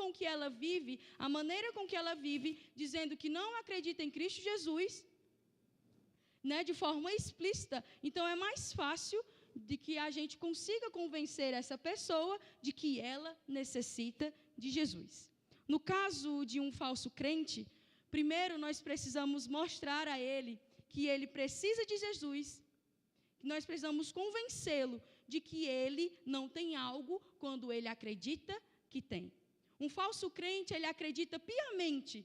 com que ela vive, a maneira com que ela vive, dizendo que não acredita em Cristo Jesus, né, de forma explícita. Então é mais fácil de que a gente consiga convencer essa pessoa de que ela necessita de Jesus. No caso de um falso crente, primeiro nós precisamos mostrar a ele que ele precisa de Jesus. Nós precisamos convencê-lo de que ele não tem algo quando ele acredita que tem. Um falso crente, ele acredita piamente,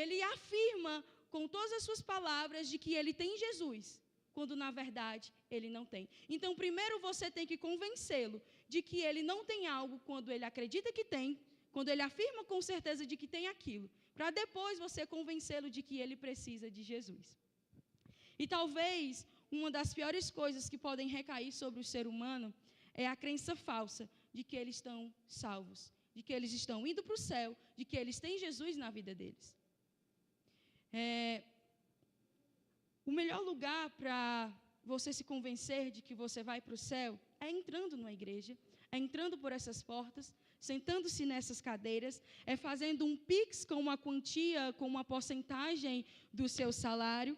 ele afirma com todas as suas palavras de que ele tem Jesus, quando na verdade ele não tem. Então, primeiro você tem que convencê-lo de que ele não tem algo quando ele acredita que tem, quando ele afirma com certeza de que tem aquilo, para depois você convencê-lo de que ele precisa de Jesus. E talvez uma das piores coisas que podem recair sobre o ser humano é a crença falsa de que eles estão salvos, de que eles estão indo para o céu, de que eles têm Jesus na vida deles. O melhor lugar para você se convencer de que você vai para o céu é entrando numa igreja, é entrando por essas portas, sentando-se nessas cadeiras, é fazendo um Pix com uma quantia, com uma porcentagem do seu salário,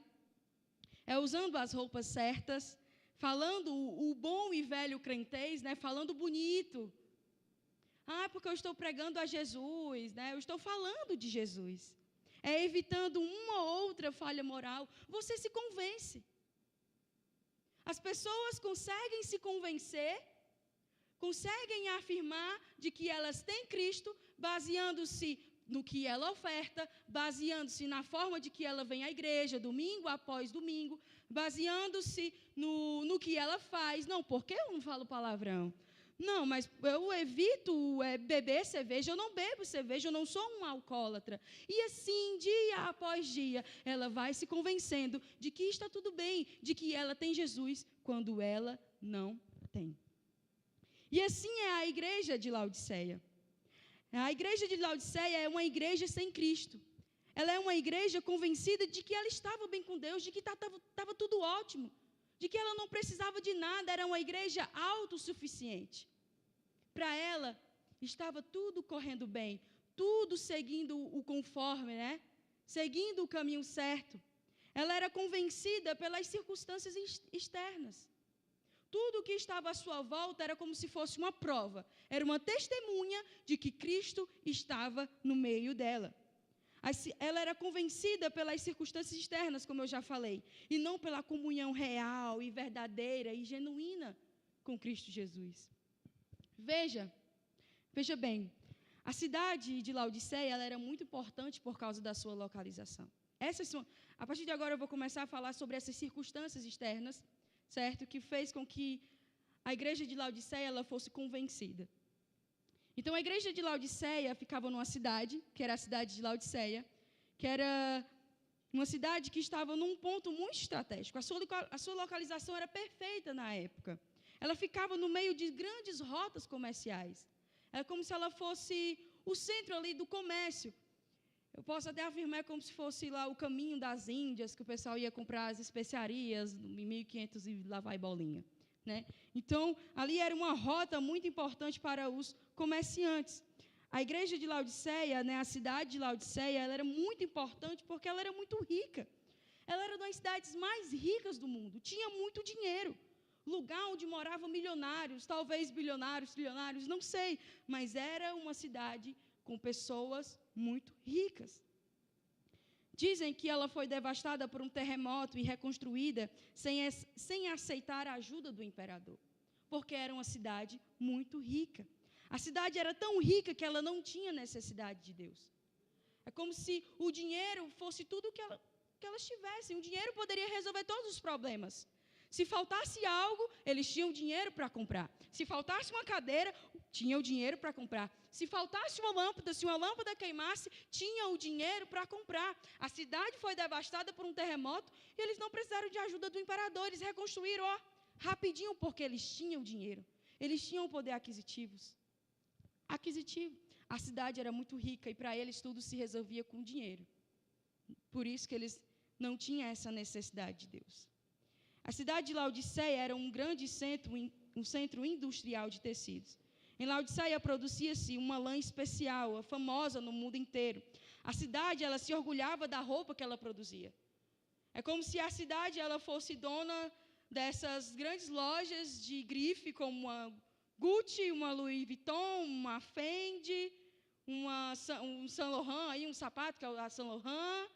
é usando as roupas certas, falando o bom e velho crentez, né? Falando bonito. Porque eu estou pregando a Jesus, né? Eu estou falando de Jesus. É evitando uma ou outra falha moral. Você se convence. As pessoas conseguem se convencer, conseguem afirmar de que elas têm Cristo, baseando-se no que ela oferta, baseando-se na forma de que ela vem à igreja, domingo após domingo, baseando-se no que ela faz. Não, por que eu não falo palavrão? Não, mas eu evito beber cerveja, eu não bebo cerveja, eu não sou um alcoólatra. E assim, dia após dia, ela vai se convencendo de que está tudo bem, de que ela tem Jesus, quando ela não tem. E assim é a igreja de Laodiceia. A igreja de Laodiceia é uma igreja sem Cristo. Ela é uma igreja convencida de que ela estava bem com Deus, de que estava tudo ótimo, de que ela não precisava de nada, era uma igreja autossuficiente. Para ela, estava tudo correndo bem, tudo seguindo o conforme, né? Seguindo o caminho certo. Ela era convencida pelas circunstâncias externas. Tudo o que estava à sua volta era como se fosse uma prova. Era uma testemunha de que Cristo estava no meio dela. Ela era convencida pelas circunstâncias externas, como eu já falei, e não pela comunhão real e verdadeira e genuína com Cristo Jesus. Veja bem, a cidade de Laodiceia ela era muito importante por causa da sua localização. A partir de agora eu vou começar a falar sobre essas circunstâncias externas, certo? Que fez com que a igreja de Laodiceia ela fosse convencida. Então, a igreja de Laodiceia ficava numa cidade, que era a cidade de Laodiceia, que era uma cidade que estava num ponto muito estratégico. A sua localização era perfeita na época. Ela ficava no meio de grandes rotas comerciais. Era como se ela fosse o centro ali do comércio. Eu posso até afirmar como se fosse lá o caminho das Índias, que o pessoal ia comprar as especiarias em 1500 e lá vai bolinha, né? Então, ali era uma rota muito importante para os comerciantes. A igreja de Laodiceia, né, a cidade de Laodiceia, ela era muito importante porque ela era muito rica. Ela era uma das cidades mais ricas do mundo, tinha muito dinheiro. Lugar onde moravam milionários, talvez bilionários, trilionários, não sei, mas era uma cidade com pessoas muito ricas. Dizem que ela foi devastada por um terremoto e reconstruída sem aceitar a ajuda do imperador, porque era uma cidade muito rica. A cidade era tão rica que ela não tinha necessidade de Deus. É como se o dinheiro fosse tudo que elas tivessem. O dinheiro poderia resolver todos os problemas. Se faltasse algo, eles tinham dinheiro para comprar. Se faltasse uma cadeira, tinham o dinheiro para comprar. Se faltasse uma lâmpada, se uma lâmpada queimasse, tinham o dinheiro para comprar. A cidade foi devastada por um terremoto e eles não precisaram de ajuda do imperador. Eles reconstruíram rapidinho porque eles tinham dinheiro. Eles tinham poder aquisitivo. A cidade era muito rica e para eles tudo se resolvia com dinheiro. Por isso que eles não tinham essa necessidade de Deus. A cidade de Laodiceia era um grande centro, um centro industrial de tecidos. Em Laodiceia produzia-se uma lã especial, famosa no mundo inteiro. A cidade, ela se orgulhava da roupa que ela produzia. É como se a cidade ela fosse dona dessas grandes lojas de grife, como uma Gucci, uma Louis Vuitton, uma Fendi, um Saint Laurent, aí, um sapato que é a Saint Laurent.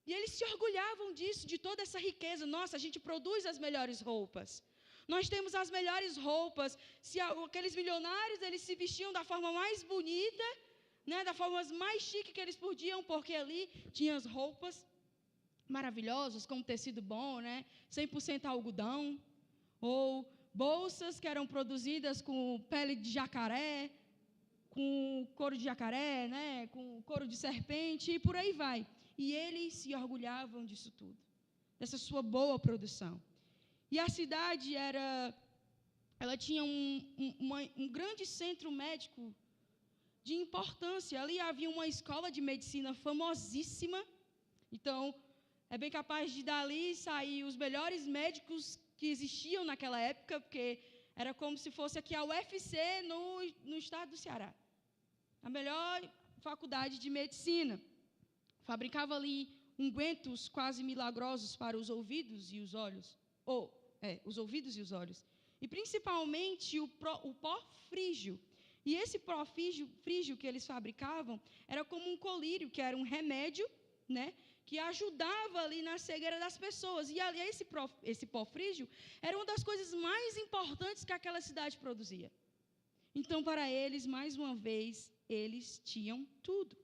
E eles se orgulhavam disso, de toda essa riqueza. Nossa, a gente produz as melhores roupas. Nós temos as melhores roupas. Se aqueles milionários, eles se vestiam da forma mais bonita, né, da forma mais chique que eles podiam, porque ali tinham as roupas maravilhosas, com tecido bom, né, 100% algodão, ou bolsas que eram produzidas com pele de jacaré, com couro de jacaré, né, com couro de serpente, e por aí vai. E eles se orgulhavam disso tudo, dessa sua boa produção. E a cidade ela tinha um grande centro médico de importância. Ali havia uma escola de medicina famosíssima. Então, é bem capaz de dali sair os melhores médicos que existiam naquela época, porque era como se fosse aqui a UFC no estado do Ceará. A melhor faculdade de medicina. Fabricava ali ungüentos quase milagrosos para os ouvidos e os olhos. Os ouvidos e os olhos. E principalmente o pó frígio. E esse pó frígio que eles fabricavam era como um colírio, que era um remédio, né, que ajudava ali na cegueira das pessoas. E ali esse pó frígio era uma das coisas mais importantes que aquela cidade produzia. Então, para eles, mais uma vez, eles tinham tudo.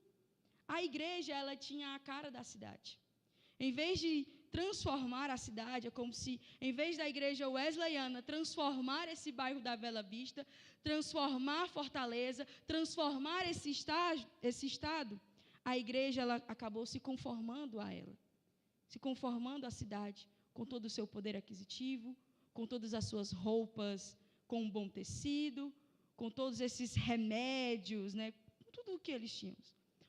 A igreja, ela tinha a cara da cidade. Em vez de transformar a cidade, é como se, em vez da igreja wesleyana transformar esse bairro da Bela Vista, transformar Fortaleza, transformar esse estado, a igreja ela acabou se conformando a ela, se conformando à cidade, com todo o seu poder aquisitivo, com todas as suas roupas, com um bom tecido, com todos esses remédios, né, com tudo o que eles tinham.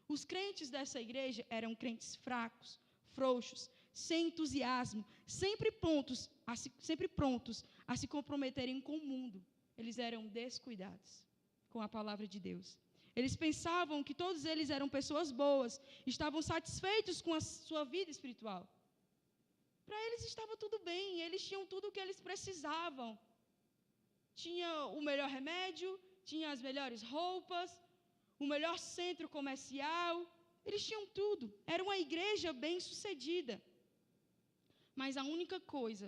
Os crentes dessa igreja eram crentes fracos, frouxos, sem entusiasmo, sempre prontos a se comprometerem com o mundo. Eles eram descuidados com a palavra de Deus. Eles pensavam que todos eles eram pessoas boas, estavam satisfeitos com a sua vida espiritual. Para eles estava tudo bem, eles tinham tudo o que eles precisavam. Tinha o melhor remédio, tinha as melhores roupas, o melhor centro comercial, eles tinham tudo. Era uma igreja bem-sucedida. Mas a única coisa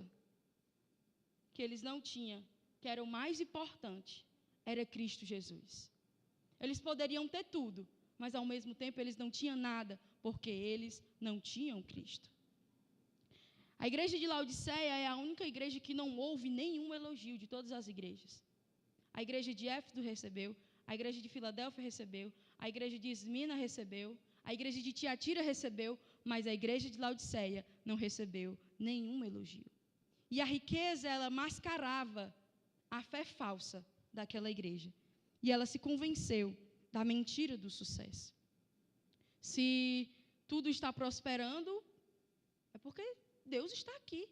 que eles não tinham, que era o mais importante, era Cristo Jesus. Eles poderiam ter tudo, mas ao mesmo tempo eles não tinham nada, porque eles não tinham Cristo. A igreja de Laodiceia é a única igreja que não houve nenhum elogio de todas as igrejas. A igreja de Éfeso recebeu, a igreja de Filadélfia recebeu, a igreja de Esmina recebeu, a igreja de Tiatira recebeu, mas a igreja de Laodiceia não recebeu nenhum elogio. E a riqueza, ela mascarava a fé falsa daquela igreja. E ela se convenceu da mentira do sucesso. Se tudo está prosperando, é porque Deus está aqui.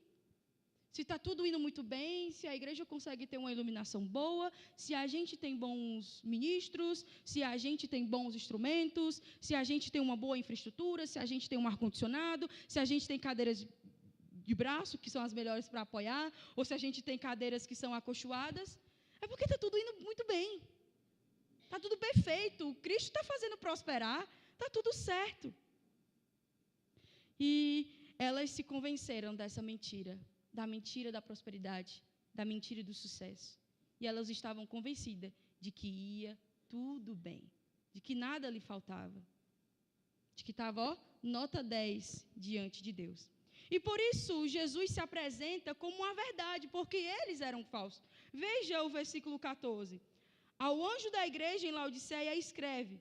Se está tudo indo muito bem, se a igreja consegue ter uma iluminação boa, se a gente tem bons ministros, se a gente tem bons instrumentos, se a gente tem uma boa infraestrutura, se a gente tem um ar-condicionado, se a gente tem cadeiras de braço, que são as melhores para apoiar, ou se a gente tem cadeiras que são acolchoadas, é porque está tudo indo muito bem. Está tudo perfeito. O Cristo está fazendo prosperar, está tudo certo. E elas se convenceram dessa mentira, da mentira da prosperidade, da mentira do sucesso. E elas estavam convencidas de que ia tudo bem, de que nada lhe faltava, de que estava, nota 10 diante de Deus. E por isso Jesus se apresenta como uma verdade, porque eles eram falsos. Veja o versículo 14. Ao anjo da igreja em Laodiceia escreve: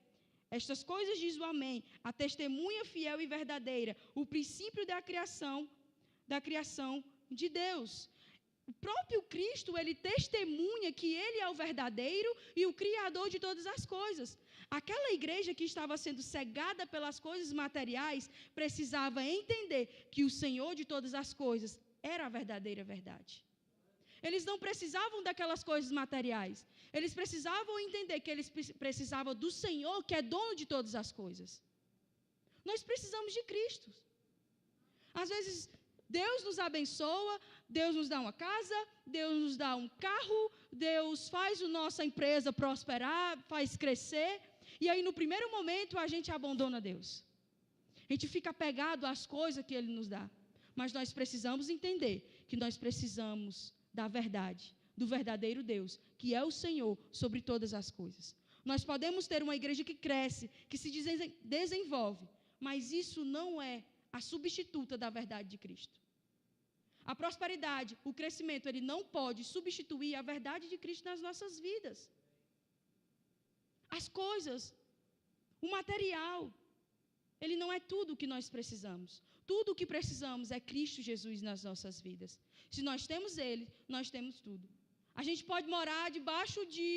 estas coisas diz o Amém, a testemunha fiel e verdadeira, o princípio da criação de Deus. O próprio Cristo, ele testemunha que ele é o verdadeiro e o criador de todas as coisas. Aquela igreja que estava sendo cegada pelas coisas materiais precisava entender que o Senhor de todas as coisas era a verdadeira verdade. Eles não precisavam daquelas coisas materiais. Eles precisavam entender que eles precisavam do Senhor, que é dono de todas as coisas. Nós precisamos de Cristo. Às vezes, Deus nos abençoa, Deus nos dá uma casa, Deus nos dá um carro, Deus faz a nossa empresa prosperar, faz crescer, e aí no primeiro momento a gente abandona Deus. A gente fica apegado às coisas que Ele nos dá. Mas nós precisamos entender que nós precisamos da verdade, do verdadeiro Deus, que é o Senhor sobre todas as coisas. Nós podemos ter uma igreja que cresce, que se desenvolve, mas isso não é a substituta da verdade de Cristo. A prosperidade, o crescimento, ele não pode substituir a verdade de Cristo nas nossas vidas. As coisas, o material, ele não é tudo o que nós precisamos. Tudo o que precisamos é Cristo Jesus nas nossas vidas. Se nós temos Ele, nós temos tudo. A gente pode morar debaixo de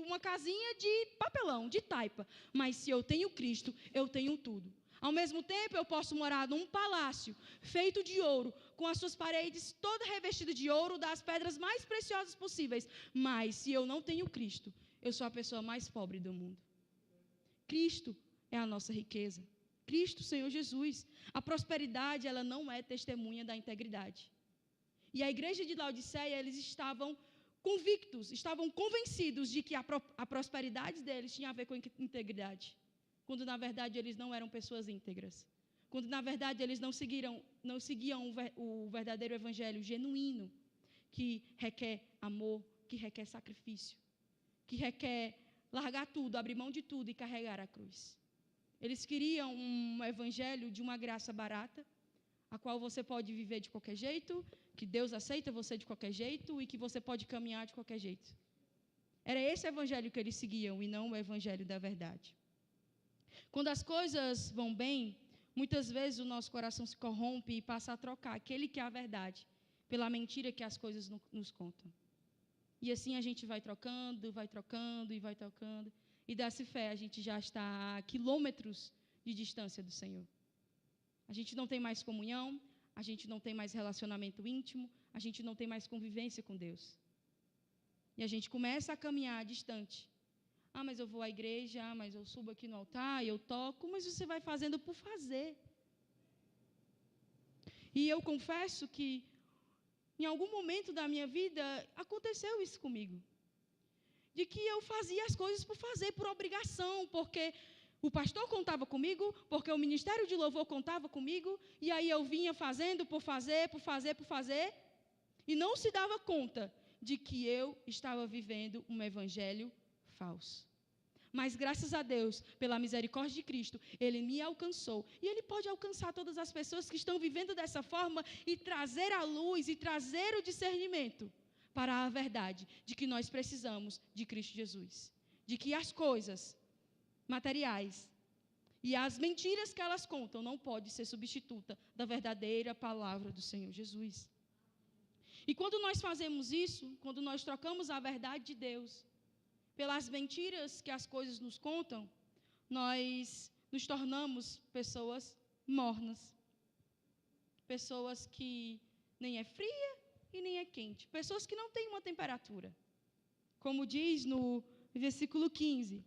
uma casinha de papelão, de taipa, mas se eu tenho Cristo, eu tenho tudo. Ao mesmo tempo, eu posso morar num palácio feito de ouro, com as suas paredes todas revestidas de ouro, das pedras mais preciosas possíveis, mas se eu não tenho Cristo, eu sou a pessoa mais pobre do mundo. Cristo é a nossa riqueza. Cristo, Senhor Jesus. A prosperidade, ela não é testemunha da integridade. E a igreja de Laodiceia, eles estavam convictos, estavam convencidos de que a prosperidade deles tinha a ver com integridade. Quando, na verdade, eles não eram pessoas íntegras. Quando, na verdade, eles não seguiam o verdadeiro evangelho genuíno, que requer amor, que requer sacrifício, que requer largar tudo, abrir mão de tudo e carregar a cruz. Eles queriam um evangelho de uma graça barata, a qual você pode viver de qualquer jeito, que Deus aceita você de qualquer jeito e que você pode caminhar de qualquer jeito. Era esse evangelho que eles seguiam e não o evangelho da verdade. Quando as coisas vão bem, muitas vezes o nosso coração se corrompe e passa a trocar aquele que é a verdade pela mentira que as coisas nos contam. E assim a gente vai trocando, vai trocando e vai trocando. E dá-se fé, a gente já está a quilômetros de distância do Senhor. A gente não tem mais comunhão, a gente não tem mais relacionamento íntimo, a gente não tem mais convivência com Deus. E a gente começa a caminhar distante. Ah, mas eu vou à igreja, mas eu subo aqui no altar, eu toco, mas você vai fazendo por fazer. E eu confesso que em algum momento da minha vida aconteceu isso comigo. De que eu fazia as coisas por fazer, por obrigação, porque o pastor contava comigo, porque o ministério de louvor contava comigo, e aí eu vinha fazendo por fazer, por fazer, por fazer, e não se dava conta de que eu estava vivendo um evangelho falso. Mas graças a Deus, pela misericórdia de Cristo, Ele me alcançou. E Ele pode alcançar todas as pessoas que estão vivendo dessa forma e trazer a luz e trazer o discernimento para a verdade de que nós precisamos de Cristo Jesus. De que as coisas materiais e as mentiras que elas contam não podem ser substituta da verdadeira palavra do Senhor Jesus. E quando nós fazemos isso, quando nós trocamos a verdade de Deus pelas mentiras que as coisas nos contam, nós nos tornamos pessoas mornas. Pessoas que nem é fria e nem é quente. Pessoas que não têm uma temperatura. Como diz no versículo 15: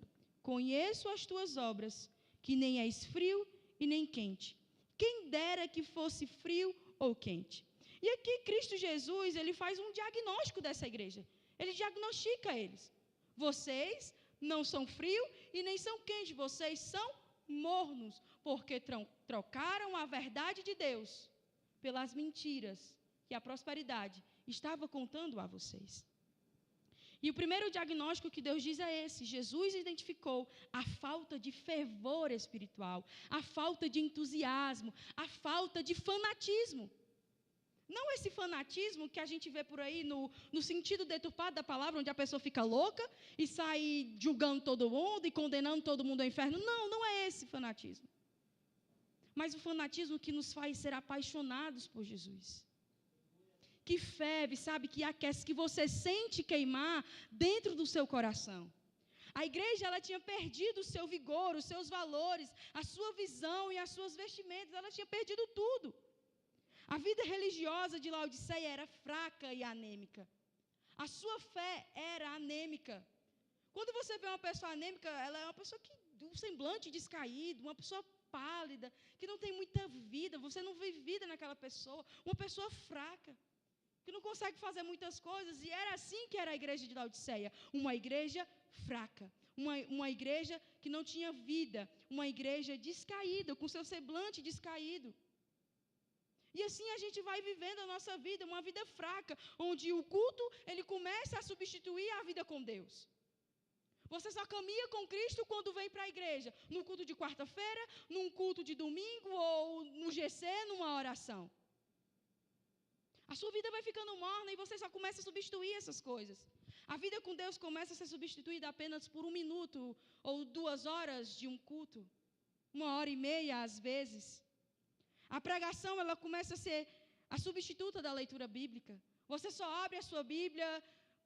conheço as tuas obras, que nem és frio e nem quente. Quem dera que fosse frio ou quente. E aqui Cristo Jesus, ele faz um diagnóstico dessa igreja. Ele diagnostica eles. Vocês não são frio e nem são quente, vocês são mornos, porque trocaram a verdade de Deus pelas mentiras que a prosperidade estava contando a vocês. E o primeiro diagnóstico que Deus diz é esse: Jesus identificou a falta de fervor espiritual, a falta de entusiasmo, a falta de fanatismo. Não esse fanatismo que a gente vê por aí no sentido deturpado da palavra, onde a pessoa fica louca e sai julgando todo mundo e condenando todo mundo ao inferno. Não, não é esse fanatismo. Mas o fanatismo que nos faz ser apaixonados por Jesus. Que ferve, sabe, que aquece, que você sente queimar dentro do seu coração. A igreja, ela tinha perdido o seu vigor, os seus valores, a sua visão e as suas vestimentas, ela tinha perdido tudo. A vida religiosa de Laodiceia era fraca e anêmica. A sua fé era anêmica. Quando você vê uma pessoa anêmica, ela é uma pessoa que um semblante descaído, uma pessoa pálida, que não tem muita vida, você não vê vida naquela pessoa, uma pessoa fraca, que não consegue fazer muitas coisas, e era assim que era a igreja de Laodiceia, uma igreja fraca, uma igreja que não tinha vida, uma igreja descaída, com seu semblante descaído. E assim a gente vai vivendo a nossa vida, uma vida fraca, onde o culto, ele começa a substituir a vida com Deus. Você só caminha com Cristo quando vem para a igreja, no culto de quarta-feira, num culto de domingo ou no GC, numa oração. A sua vida vai ficando morna e você só começa a substituir essas coisas. A vida com Deus começa a ser substituída apenas por 1 minuto ou 2 horas de um culto, 1h30 às vezes. A pregação, ela começa a ser a substituta da leitura bíblica. Você só abre a sua Bíblia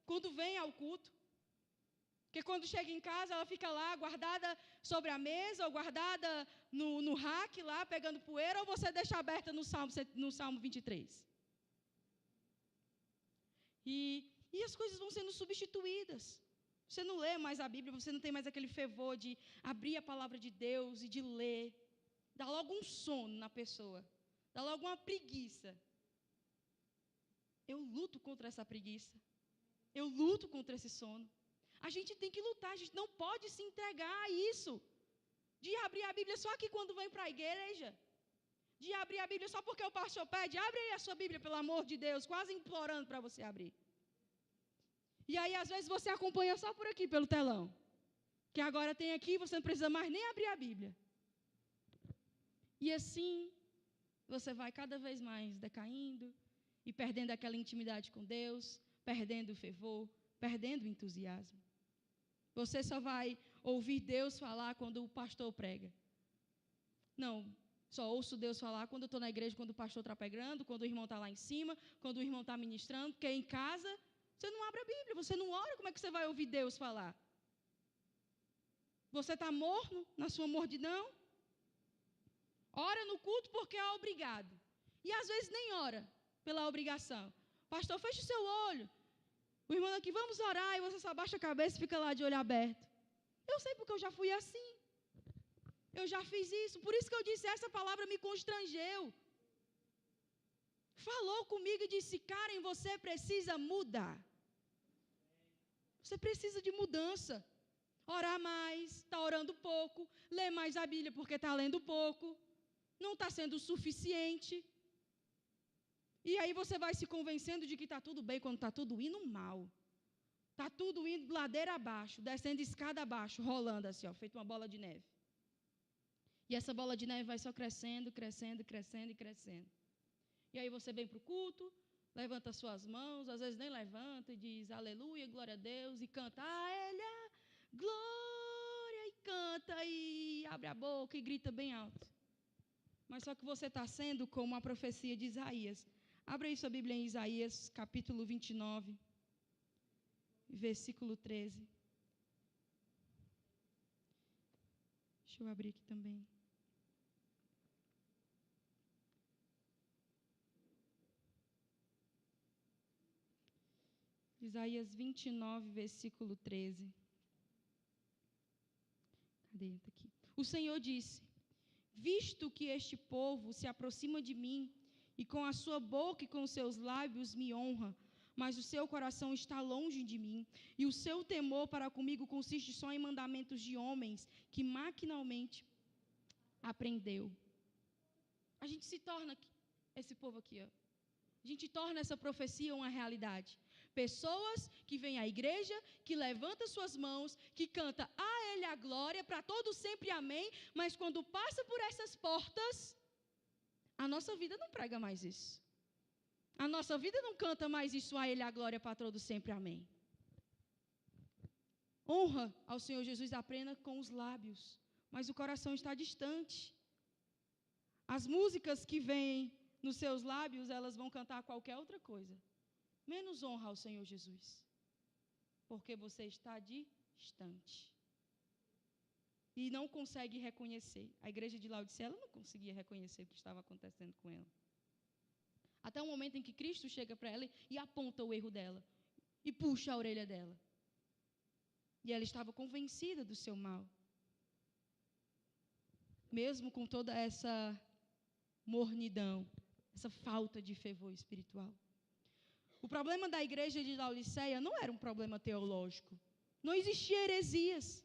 quando vem ao culto. Porque quando chega em casa, ela fica lá guardada sobre a mesa, ou guardada no rack lá, pegando poeira, ou você deixa aberta no Salmo 23. E as coisas vão sendo substituídas. Você não lê mais a Bíblia, você não tem mais aquele fervor de abrir a palavra de Deus e de ler. Dá logo um sono na pessoa. Dá logo uma preguiça. Eu luto contra essa preguiça. Eu luto contra esse sono. A gente tem que lutar, a gente não pode se entregar a isso. De abrir a Bíblia só que quando vem para a igreja. De abrir a Bíblia só porque o pastor pede. Abre aí a sua Bíblia, pelo amor de Deus, quase implorando para você abrir. E aí, às vezes, você acompanha só por aqui, pelo telão. Que agora tem aqui, você não precisa mais nem abrir a Bíblia. E assim, você vai cada vez mais decaindo e perdendo aquela intimidade com Deus, perdendo o fervor, perdendo o entusiasmo. Você só vai ouvir Deus falar quando o pastor prega. Não, só ouço Deus falar quando eu estou na igreja, quando o pastor está pregando, quando o irmão está lá em cima, quando o irmão está ministrando, porque em casa você não abre a Bíblia, você não ora, como é que você vai ouvir Deus falar? Você está morno na sua mordidão? Ora no culto porque é obrigado. E às vezes nem ora pela obrigação. Pastor, feche o seu olho. O irmão aqui, vamos orar, e você só baixa a cabeça e fica lá de olho aberto. Eu sei porque eu já fui assim. Eu já fiz isso. Por isso que eu disse, essa palavra me constrangeu. Falou comigo e disse, Karen, você precisa mudar. Você precisa de mudança. Orar mais, está orando pouco. Ler mais a Bíblia porque está lendo pouco. Não está sendo o suficiente. E aí você vai se convencendo de que está tudo bem quando está tudo indo mal. Está tudo indo ladeira abaixo, descendo escada abaixo, rolando assim, ó, feito uma bola de neve. E essa bola de neve vai só crescendo, crescendo, crescendo e crescendo. E aí você vem para o culto, levanta suas mãos, às vezes nem levanta, e diz aleluia, glória a Deus, e canta a Ele, glória, e canta, e abre a boca e grita bem alto. Mas só que você está sendo como a profecia de Isaías. Abre aí sua Bíblia em Isaías, capítulo 29, versículo 13. Deixa eu abrir aqui também. Isaías 29, versículo 13. Cadê? Está aqui. O Senhor disse, visto que este povo se aproxima de mim, e com a sua boca e com os seus lábios me honra, mas o seu coração está longe de mim, e o seu temor para comigo consiste só em mandamentos de homens, que maquinalmente aprendeu. A gente se torna esse povo aqui, ó. A gente torna essa profecia uma realidade. Pessoas que vêm à igreja, que levantam suas mãos, que cantam a Ele a glória, para todos sempre amém, mas quando passa por essas portas, a nossa vida não prega mais isso. A nossa vida não canta mais isso a Ele a glória, para todos sempre amém. Honra ao Senhor Jesus apenas com os lábios, mas o coração está distante. As músicas que vêm nos seus lábios, elas vão cantar qualquer outra coisa, menos honra ao Senhor Jesus, porque você está distante e não consegue reconhecer. A igreja de Laodiceia, ela não conseguia reconhecer o que estava acontecendo com ela, até o momento em que Cristo chega para ela e aponta o erro dela. e puxa a orelha dela. E ela estava convencida do seu mal. Mesmo com toda essa mornidão, essa falta de fervor espiritual. O problema da igreja de Laodiceia não era um problema teológico. Não existia heresias.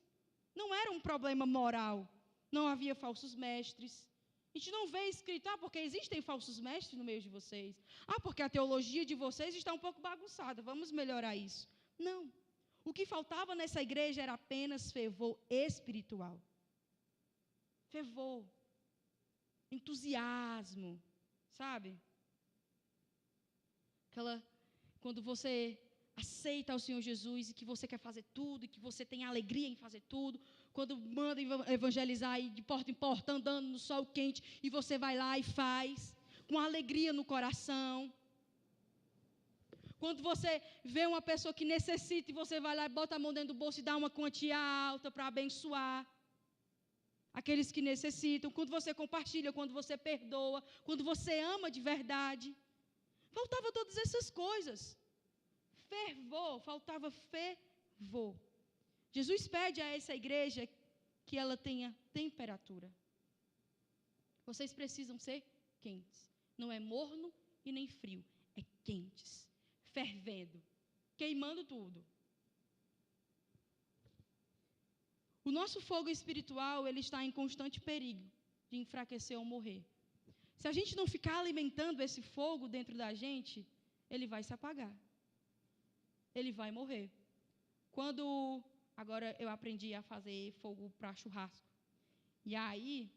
Não era um problema moral. Não havia falsos mestres. A gente não vê escrito, porque existem falsos mestres no meio de vocês. Porque a teologia de vocês está um pouco bagunçada, vamos melhorar isso. Não. O que faltava nessa igreja era apenas fervor espiritual. Fervor. Entusiasmo. Sabe? Quando você aceita o Senhor Jesus e que você quer fazer tudo, e que você tem alegria em fazer tudo, quando manda evangelizar e de porta em porta, andando no sol quente, e você vai lá e faz, com alegria no coração. Quando você vê uma pessoa que necessita, e você vai lá e bota a mão dentro do bolso e dá uma quantia alta para abençoar aqueles que necessitam. Quando você compartilha, quando você perdoa, quando você ama de verdade. Faltava todas essas coisas. Fervor, faltava fervor. Jesus pede a essa igreja que ela tenha temperatura. Vocês precisam ser quentes. Não é morno e nem frio. É quentes. Fervendo. Queimando tudo. O nosso fogo espiritual, ele está em constante perigo de enfraquecer ou morrer. Se a gente não ficar alimentando esse fogo dentro da gente, ele vai se apagar. Ele vai morrer. Agora eu aprendi a fazer fogo para churrasco. E aí,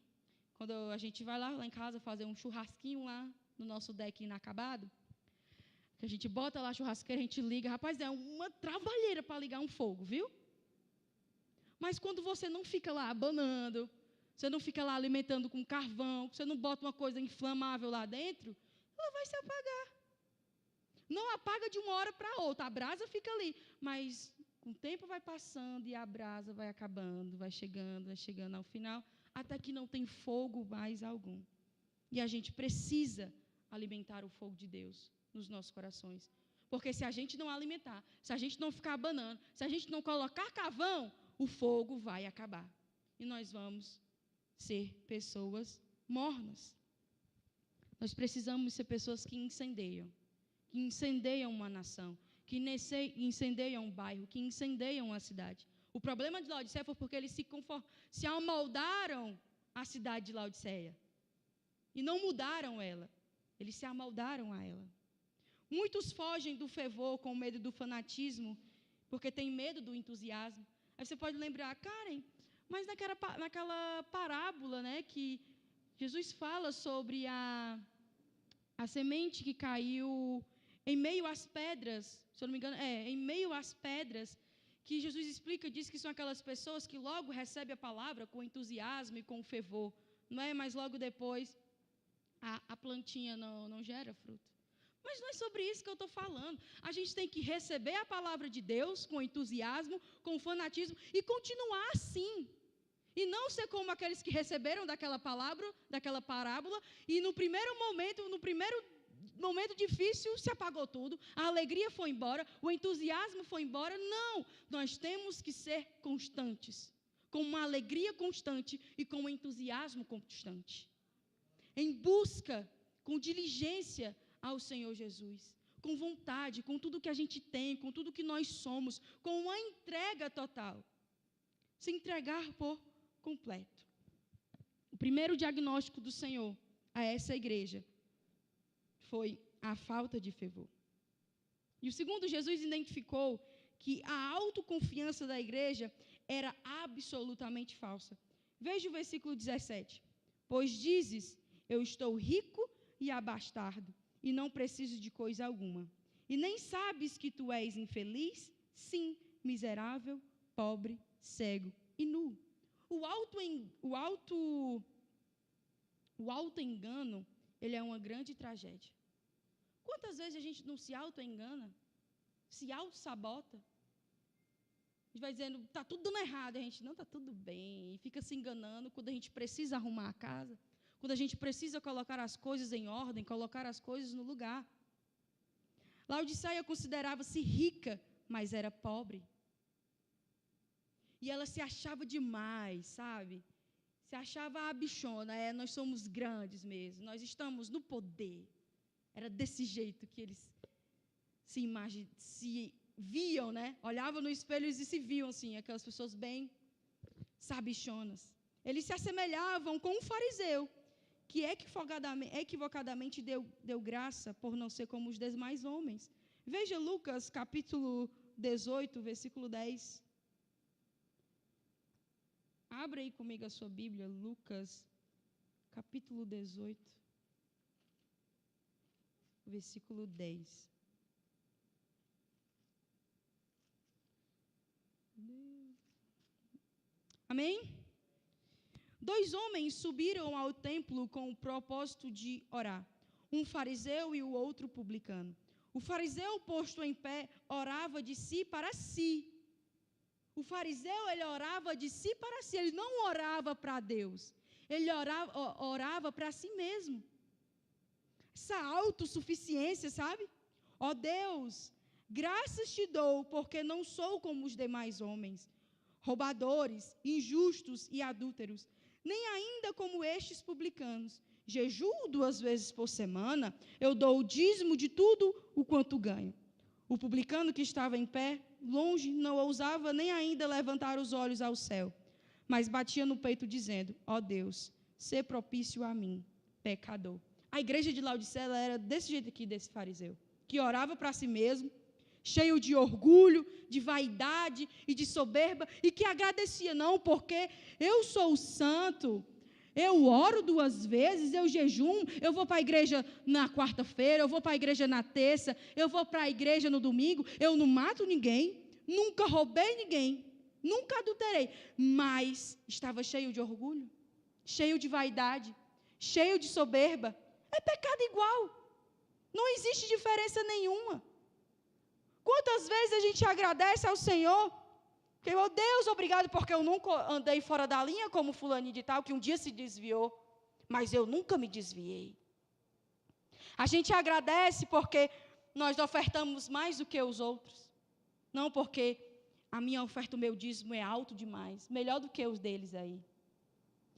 quando a gente vai lá em casa fazer um churrasquinho lá no nosso deck inacabado, que a gente bota lá a churrasqueira, a gente liga. Rapaz, é uma trabalheira para ligar um fogo, viu? Mas quando você não fica lá abanando, você não fica lá alimentando com carvão, você não bota uma coisa inflamável lá dentro, ela vai se apagar. Não apaga de uma hora para outra, a brasa fica ali, mas com o tempo vai passando e a brasa vai acabando, vai chegando ao final, até que não tem fogo mais algum. E a gente precisa alimentar o fogo de Deus nos nossos corações. Porque se a gente não alimentar, se a gente não ficar abanando, se a gente não colocar carvão, o fogo vai acabar. E nós vamos ser pessoas mornas. Nós precisamos ser pessoas que incendeiam uma nação, que incendeiam um bairro, que incendeiam a cidade. O problema de Laodiceia foi porque eles se amoldaram à cidade de Laodiceia e não mudaram ela. Eles se amoldaram a ela. Muitos fogem do fervor com medo do fanatismo, porque tem medo do entusiasmo. Aí você pode lembrar, Karen, mas naquela parábola, né, que Jesus fala sobre a semente que caiu em meio às pedras, se eu não me engano, em meio às pedras, que Jesus explica, diz que são aquelas pessoas que logo recebem a palavra com entusiasmo e com fervor, não é? Mas logo depois a plantinha não gera fruto. Mas não é sobre isso que eu estou falando. A gente tem que receber a palavra de Deus com entusiasmo, com fanatismo e continuar assim. E não ser como aqueles que receberam daquela parábola, e no primeiro momento difícil se apagou tudo, a alegria foi embora, o entusiasmo foi embora. Não, nós temos que ser constantes, com uma alegria constante e com um entusiasmo constante. Em busca, com diligência ao Senhor Jesus, com vontade, com tudo que a gente tem, com tudo que nós somos, com uma entrega total. Se entregar por completo. O primeiro diagnóstico do Senhor a essa igreja foi a falta de fervor. E o segundo, Jesus identificou que a autoconfiança da igreja era absolutamente falsa. Veja o versículo 17. Pois dizes, eu estou rico e abastado, e não preciso de coisa alguma. E nem sabes que tu és infeliz? Sim, miserável, pobre, cego e nu. O auto-engano, ele é uma grande tragédia. Quantas vezes a gente não se auto-engana? Se auto-sabota? A gente vai dizendo, está tudo dando errado. A gente, não, está tudo bem. E fica se enganando quando a gente precisa arrumar a casa. Quando a gente precisa colocar as coisas em ordem, colocar as coisas no lugar. Laodiceia considerava-se rica mas era pobre. E ela se achava demais, sabe? Se achava a bichona, nós somos grandes mesmo, nós estamos no poder. Era desse jeito que eles se viam, né? Olhavam no espelho e se viam assim, aquelas pessoas bem sabichonas. Eles se assemelhavam com um fariseu, que equivocadamente deu graça por não ser como os demais homens. Veja Lucas, capítulo 18, versículo 10. Abra aí comigo a sua Bíblia, Lucas, capítulo 18, versículo 10. Amém? 2 homens subiram ao templo com o propósito de orar, um fariseu e o outro publicano. O fariseu, posto em pé, orava de si para si. O fariseu, ele orava de si para si, ele não orava para Deus, ele orava para si mesmo. Essa autossuficiência, sabe? Ó Deus, graças te dou, porque não sou como os demais homens, roubadores, injustos e adúlteros, nem ainda como estes publicanos. Jejuo 2 vezes por semana, eu dou o dízimo de tudo o quanto ganho. O publicano que estava em pé, longe, não ousava nem ainda levantar os olhos ao céu, mas batia no peito dizendo, ó Deus, sê propício a mim, pecador. A igreja de Laodiceia era desse jeito aqui, desse fariseu, que orava para si mesmo, cheio de orgulho, de vaidade e de soberba, e que agradecia, não, porque eu sou santo, eu oro 2 vezes, eu jejum, eu vou para a igreja na quarta-feira, eu vou para a igreja na terça, eu vou para a igreja no domingo, eu não mato ninguém, nunca roubei ninguém, nunca adulterei, mas estava cheio de orgulho, cheio de vaidade, cheio de soberba. É pecado igual, não existe diferença nenhuma. Quantas vezes a gente agradece ao Senhor, que, oh Deus, obrigado, porque eu nunca andei fora da linha como fulaninho de tal, que um dia se desviou, mas eu nunca me desviei. A gente agradece porque nós ofertamos mais do que os outros, não porque a minha oferta, o meu dízimo é alto demais, melhor do que os deles aí.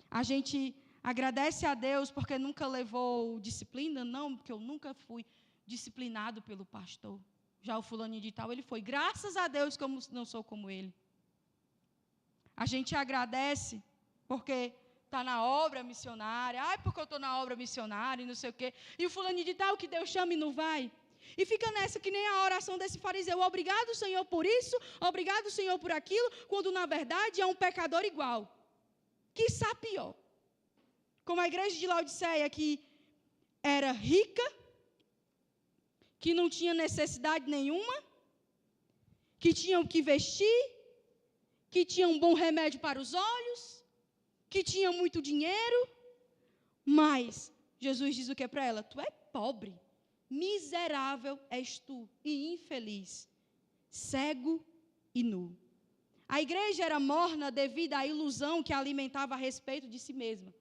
A gente agradece a Deus porque nunca levou disciplina, não, porque eu nunca fui disciplinado pelo pastor. Já o fulaninho de tal, ele foi, graças a Deus, como não sou como ele. A gente agradece porque está na obra missionária, porque eu estou na obra missionária e não sei o quê, e o fulaninho de tal que Deus chama e não vai. E fica nessa que nem a oração desse fariseu, obrigado Senhor por isso, obrigado Senhor por aquilo, quando na verdade é um pecador igual, quiçá pior. Como a igreja de Laodiceia, que era rica, que não tinha necessidade nenhuma, que tinha o que vestir, que tinha um bom remédio para os olhos, que tinha muito dinheiro, mas Jesus diz o que para ela? Tu é pobre, miserável és tu e infeliz, cego e nu. A igreja era morna devido à ilusão que alimentava a respeito de si mesma.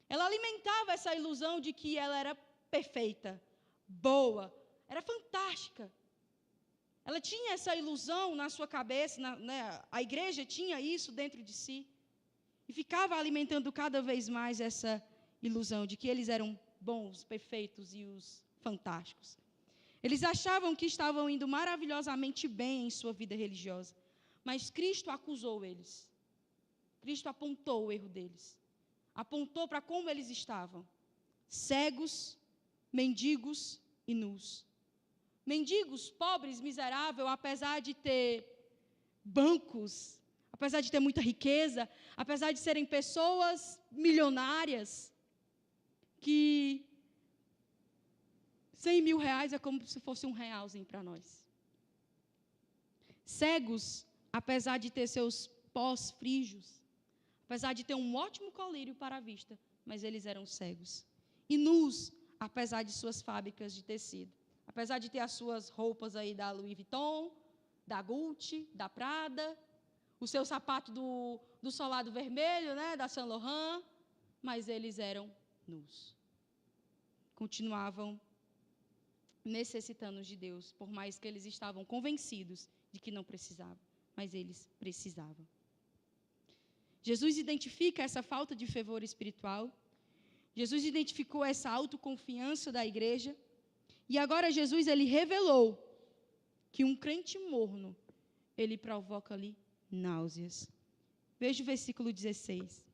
Ela alimentava essa ilusão de que ela era perfeita, boa, era fantástica. Ela tinha essa ilusão na sua cabeça, a igreja tinha isso dentro de si. E ficava alimentando cada vez mais essa ilusão de que eles eram bons, perfeitos e os fantásticos. Eles achavam que estavam indo maravilhosamente bem em sua vida religiosa. Mas Cristo acusou eles. Cristo apontou o erro deles. Apontou para como eles estavam. Cegos, mendigos e nus. Mendigos, pobres, miseráveis, apesar de ter bancos, apesar de ter muita riqueza, apesar de serem pessoas milionárias, que 100 mil reais é como se fosse R$1 para nós. Cegos, apesar de ter seus pós frígios, apesar de ter um ótimo colírio para a vista, mas eles eram cegos. E nus, apesar de suas fábricas de tecido, apesar de ter as suas roupas aí da Louis Vuitton, da Gucci, da Prada, o seu sapato do solado vermelho, né, da Saint Laurent, mas eles eram nus. Continuavam necessitando de Deus, por mais que eles estavam convencidos de que não precisavam, mas eles precisavam. Jesus identifica essa falta de fervor espiritual, Jesus identificou essa autoconfiança da igreja, e agora Jesus ele revelou que um crente morno, ele provoca ali náuseas. Veja o versículo 16.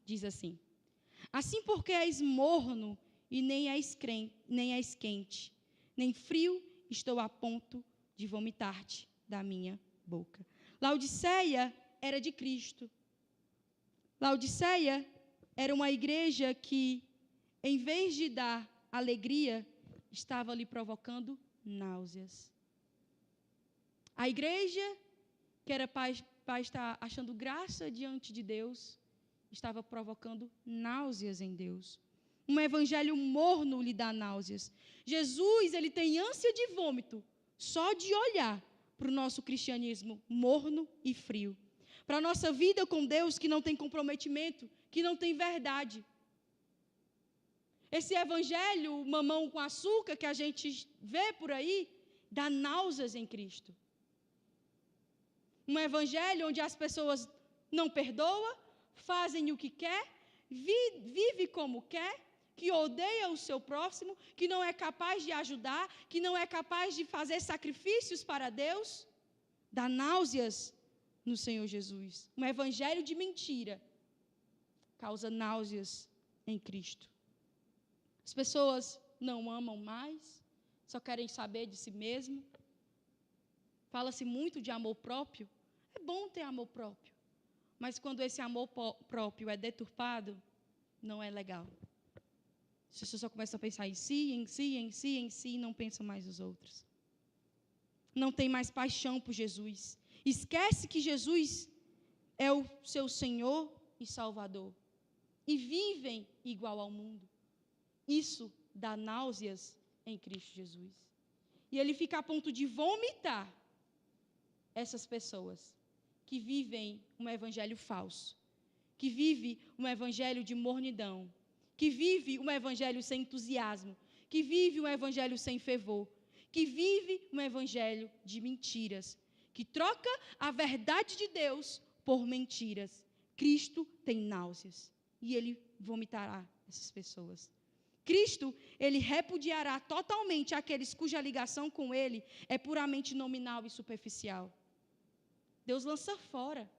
Diz assim: assim porque és morno e nem és quente, nem frio, estou a ponto de vomitar-te da minha boca. Laodiceia era de Cristo. Laodiceia era uma igreja que, em vez de dar alegria, estava lhe provocando náuseas. A igreja, que era para estar achando graça diante de Deus, estava provocando náuseas em Deus. Um evangelho morno lhe dá náuseas. Jesus, ele tem ânsia de vômito, só de olhar para o nosso cristianismo morno e frio. Para a nossa vida com Deus que não tem comprometimento, que não tem verdade. Esse evangelho mamão com açúcar que a gente vê por aí, dá náuseas em Cristo. Um evangelho onde as pessoas não perdoam, fazem o que quer, vive como quer, que odeia o seu próximo, que não é capaz de ajudar, que não é capaz de fazer sacrifícios para Deus, dá náuseas no Senhor Jesus. Um evangelho de mentira causa náuseas em Cristo. As pessoas não amam mais, só querem saber de si mesmo. Fala-se muito de amor próprio. É bom ter amor próprio, mas quando esse amor próprio é deturpado, não é legal. As pessoas só começam a pensar em si, em si, em si, em si, e não pensam mais nos outros. Não tem mais paixão por Jesus. Esquece que Jesus é o seu Senhor e Salvador. E vivem igual ao mundo. Isso dá náuseas em Cristo Jesus. E ele fica a ponto de vomitar essas pessoas que vivem um evangelho falso, que vive um evangelho de mornidão, que vive um evangelho sem entusiasmo, que vive um evangelho sem fervor, que vive um evangelho de mentiras, que troca a verdade de Deus por mentiras. Cristo tem náuseas e ele vomitará essas pessoas. Cristo, ele repudiará totalmente aqueles cuja ligação com ele é puramente nominal e superficial. Deus lança fora.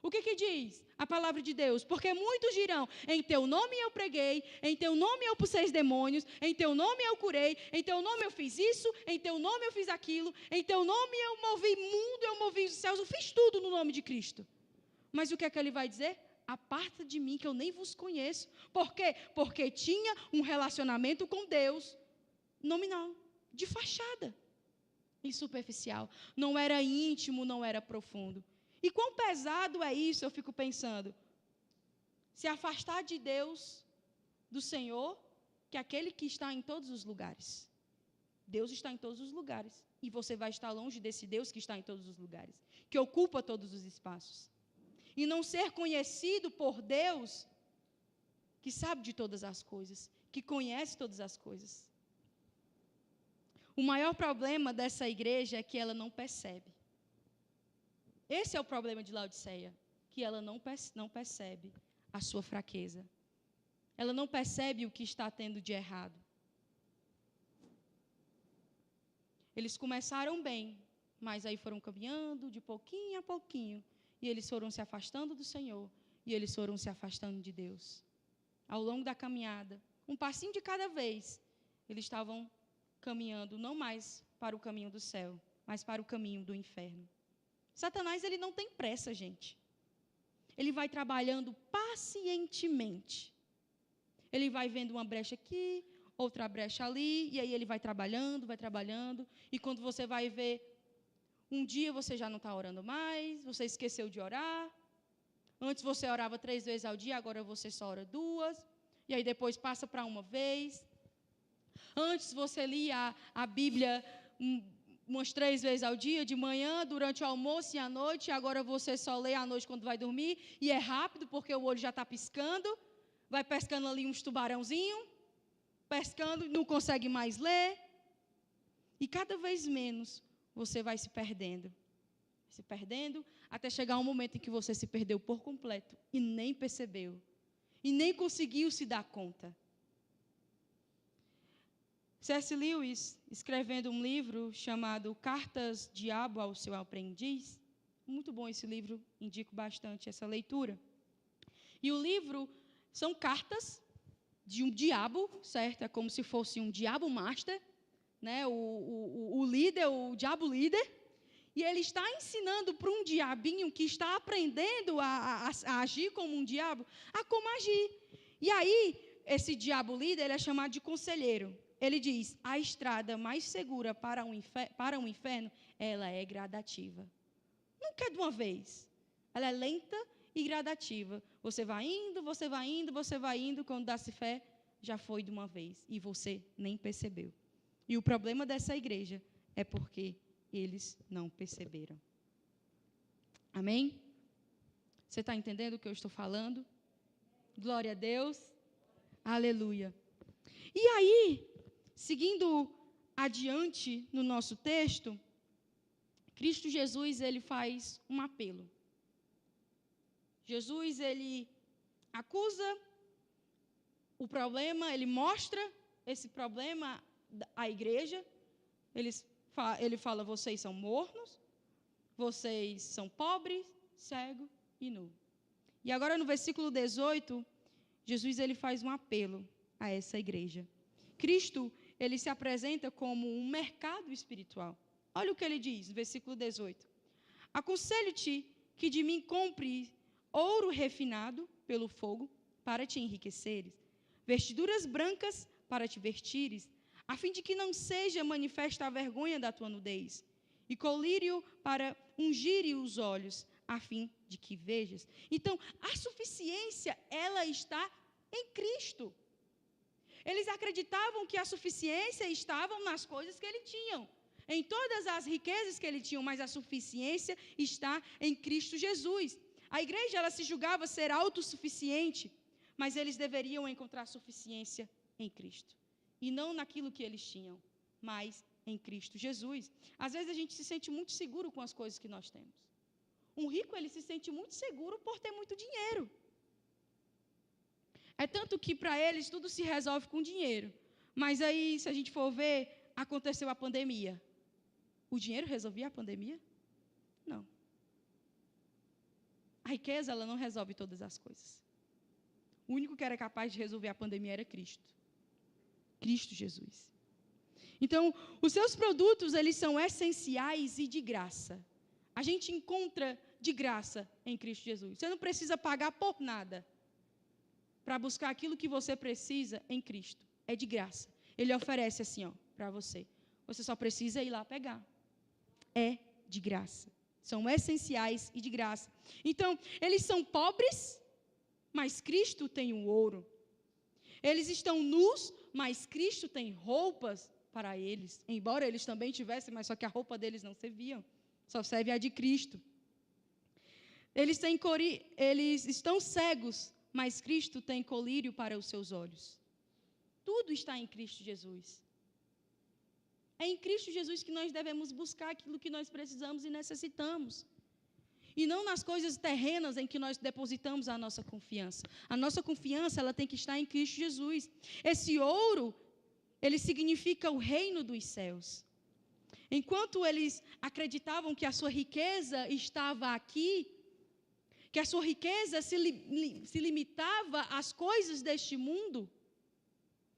O que diz a palavra de Deus? Porque muitos dirão, em teu nome eu preguei, em teu nome eu expulsei os demônios, em teu nome eu curei, em teu nome eu fiz isso, em teu nome eu fiz aquilo, em teu nome eu movi mundo, eu movi os céus, eu fiz tudo no nome de Cristo. Mas o que é que ele vai dizer? Aparta de mim que eu nem vos conheço. Por quê? Porque tinha um relacionamento com Deus nominal, de fachada e superficial. Não era íntimo, não era profundo. E quão pesado é isso, eu fico pensando. Se afastar de Deus, do Senhor, que é aquele que está em todos os lugares. Deus está em todos os lugares. E você vai estar longe desse Deus que está em todos os lugares, que ocupa todos os espaços. E não ser conhecido por Deus, que sabe de todas as coisas, que conhece todas as coisas. O maior problema dessa igreja é que ela não percebe. Esse é o problema de Laodiceia, que ela não percebe a sua fraqueza. Ela não percebe o que está tendo de errado. Eles começaram bem, mas aí foram caminhando de pouquinho a pouquinho, e eles foram se afastando do Senhor, e eles foram se afastando de Deus. Ao longo da caminhada, um passinho de cada vez, eles estavam caminhando não mais para o caminho do céu, mas para o caminho do inferno. Satanás, ele não tem pressa, gente. Ele vai trabalhando pacientemente. Ele vai vendo uma brecha aqui, outra brecha ali, e aí ele vai trabalhando, e quando você vai ver, um dia você já não está orando mais, você esqueceu de orar. Antes você orava 3 vezes ao dia, agora você só ora 2, e aí depois passa para 1 vez. Antes você lia a Bíblia umas 3 vezes ao dia, de manhã, durante o almoço e à noite, e agora você só lê à noite quando vai dormir, e é rápido, porque o olho já está piscando, vai pescando ali uns tubarãozinhos. pescando, não consegue mais ler. E cada vez menos você vai se perdendo, até chegar um momento em que você se perdeu por completo e nem percebeu, e nem conseguiu se dar conta. C.S. Lewis, escrevendo um livro chamado Cartas Diabo ao Seu Aprendiz, muito bom esse livro, indico bastante essa leitura. E o livro são cartas de um diabo, certo? É como se fosse um diabo master, né? O líder, o diabo líder, e ele está ensinando para um diabinho que está aprendendo a agir como um diabo, a como agir. E aí, esse diabo líder, ele é chamado de conselheiro. Ele diz, a estrada mais segura para um inferno, ela é gradativa. Nunca é de uma vez. Ela é lenta e gradativa. Você vai indo, quando dá-se fé, já foi de uma vez. E você nem percebeu. E o problema dessa igreja é porque eles não perceberam. Amém? Você está entendendo o que eu estou falando? Glória a Deus. Aleluia. E aí, seguindo adiante no nosso texto, Cristo Jesus, ele faz um apelo. Jesus, ele acusa o problema, ele mostra esse problema à igreja. Ele fala, vocês são mornos, vocês são pobres, cegos e nu. E agora no versículo 18, Jesus ele faz um apelo a essa igreja. Cristo, ele se apresenta como um mercado espiritual. Olha o que ele diz, no versículo 18. Aconselho-te que de mim compre ouro refinado pelo fogo para te enriqueceres, vestiduras brancas para te vestires, a fim de que não seja manifesta a vergonha da tua nudez, e colírio para ungir os olhos, a fim de que vejas. Então, a suficiência, ela está em Cristo. Eles acreditavam que a suficiência estava nas coisas que ele tinham, em todas as riquezas que ele tinha, mas a suficiência está em Cristo Jesus. A igreja, ela se julgava ser autossuficiente, mas eles deveriam encontrar suficiência em Cristo. E não naquilo que eles tinham, mas em Cristo Jesus. Às vezes a gente se sente muito seguro com as coisas que nós temos. Um rico, ele se sente muito seguro por ter muito dinheiro. É tanto que para eles tudo se resolve com dinheiro. Mas aí, se a gente for ver, aconteceu a pandemia. O dinheiro resolvia a pandemia? Não. A riqueza, ela não resolve todas as coisas. O único que era capaz de resolver a pandemia era Cristo. Cristo Jesus. Então, os seus produtos, eles são essenciais e de graça. A gente encontra de graça em Cristo Jesus. Você não precisa pagar por nada para buscar aquilo que você precisa em Cristo. É de graça. Ele oferece assim, para você. Você só precisa ir lá pegar. É de graça. São essenciais e de graça. Então, eles são pobres, mas Cristo tem o ouro. Eles estão nus, mas Cristo tem roupas para eles. Embora eles também tivessem, mas só que a roupa deles não servia. Só serve a de Cristo. Eles estão cegos, mas Cristo tem colírio para os seus olhos. Tudo está em Cristo Jesus. É em Cristo Jesus que nós devemos buscar aquilo que nós precisamos e necessitamos. E não nas coisas terrenas em que nós depositamos a nossa confiança. A nossa confiança, ela tem que estar em Cristo Jesus. Esse ouro, ele significa o reino dos céus. Enquanto eles acreditavam que a sua riqueza estava aqui, que a sua riqueza se limitava às coisas deste mundo,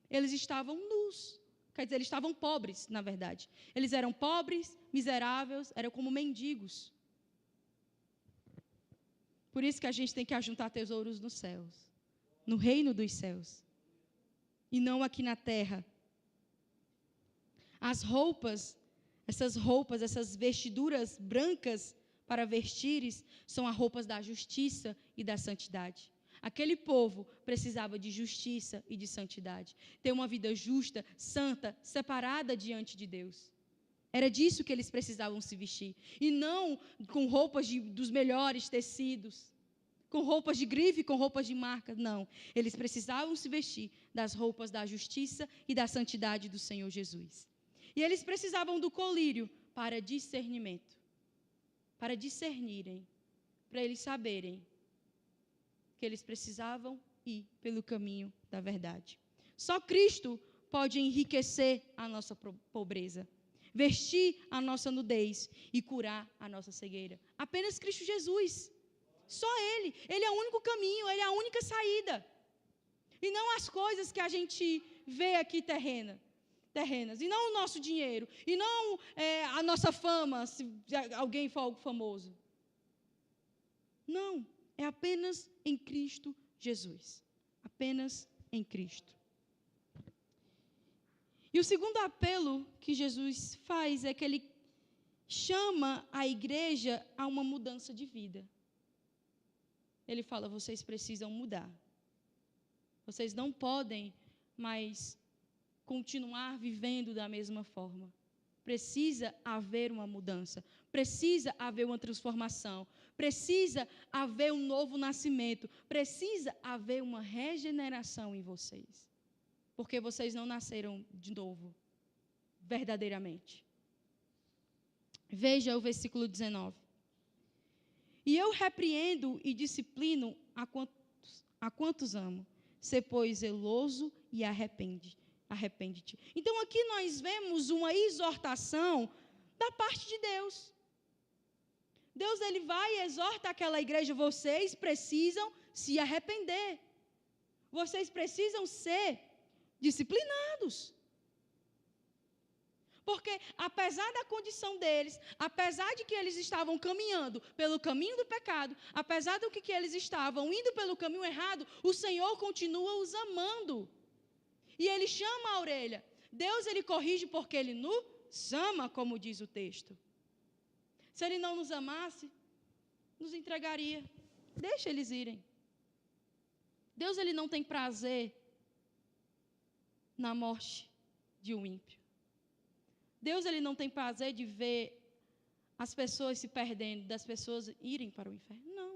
eles estavam nus. Quer dizer, eles estavam pobres, na verdade. Eles eram pobres, miseráveis, eram como mendigos. Por isso que a gente tem que ajuntar tesouros nos céus, no reino dos céus, e não aqui na terra. As roupas, essas vestiduras brancas para vestires, são as roupas da justiça e da santidade. Aquele povo precisava de justiça e de santidade. Ter uma vida justa, santa, separada diante de Deus. Era disso que eles precisavam se vestir. E não com roupas dos melhores tecidos. com roupas de grife, com roupas de marca. Não. Eles precisavam se vestir das roupas da justiça e da santidade do Senhor Jesus. E eles precisavam do colírio para discernimento. Para discernirem, para eles saberem que eles precisavam ir pelo caminho da verdade. Só Cristo pode enriquecer a nossa pobreza, vestir a nossa nudez e curar a nossa cegueira. Apenas Cristo Jesus. Só Ele. Ele é o único caminho, Ele é a única saída. E não as coisas que a gente vê aqui terrenas. E não o nosso dinheiro. E não a nossa fama, se alguém for algo famoso. Não. É apenas em Cristo Jesus. Apenas em Cristo. E o segundo apelo que Jesus faz é que Ele chama a igreja a uma mudança de vida. Ele fala, vocês precisam mudar. Vocês não podem mais continuar vivendo da mesma forma. Precisa haver uma mudança. Precisa haver uma transformação. Precisa haver um novo nascimento. Precisa haver uma regeneração em vocês. Porque vocês não nasceram de novo, verdadeiramente. Veja o versículo 19. E eu repreendo e disciplino a quantos amo. Sê, pois, zeloso e arrepende-te. Então, aqui nós vemos uma exortação da parte de Deus. Deus, Ele vai e exorta aquela igreja, vocês precisam se arrepender. Vocês precisam ser disciplinados. Porque, apesar da condição deles, apesar de que eles estavam caminhando pelo caminho do pecado, apesar do que eles estavam indo pelo caminho errado, o Senhor continua os amando. E Ele chama a orelha. Deus, Ele corrige porque Ele nos ama, como diz o texto. Se Ele não nos amasse, nos entregaria. Deixa eles irem. Deus, Ele não tem prazer na morte de um ímpio. Deus, Ele não tem prazer de ver as pessoas se perdendo, das pessoas irem para o inferno. Não.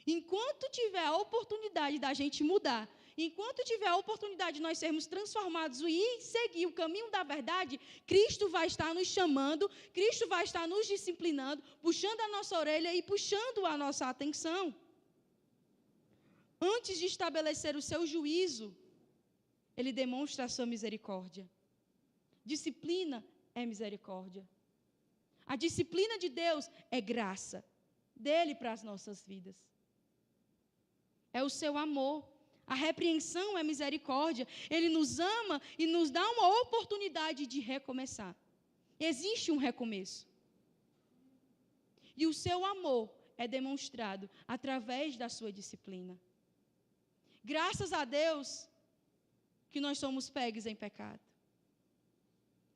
Enquanto tiver a oportunidade da gente mudar, enquanto tiver a oportunidade de nós sermos transformados e seguir o caminho da verdade, Cristo vai estar nos chamando, Cristo vai estar nos disciplinando, puxando a nossa orelha e puxando a nossa atenção. Antes de estabelecer o seu juízo, Ele demonstra a sua misericórdia. Disciplina é misericórdia. A disciplina de Deus é graça dele para as nossas vidas. É o seu amor. A repreensão é misericórdia. Ele nos ama e nos dá uma oportunidade de recomeçar. Existe um recomeço. E o seu amor é demonstrado através da sua disciplina. Graças a Deus que nós somos pegos em pecado.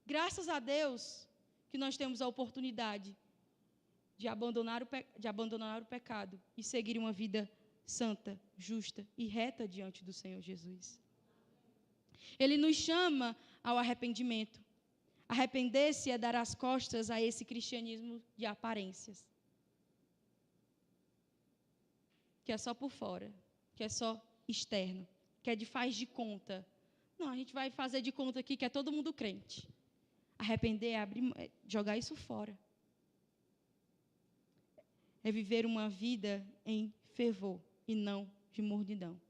Graças a Deus que nós temos a oportunidade de abandonar o pecado e seguir uma vida santa, justa e reta diante do Senhor Jesus. Ele nos chama ao arrependimento. Arrepender-se é dar as costas a esse cristianismo de aparências. Que é só por fora, que é só externo, que é de faz de conta. Não, a gente vai fazer de conta aqui que é todo mundo crente. Arrepender é jogar isso fora. É viver uma vida em fervor e não de mornidão.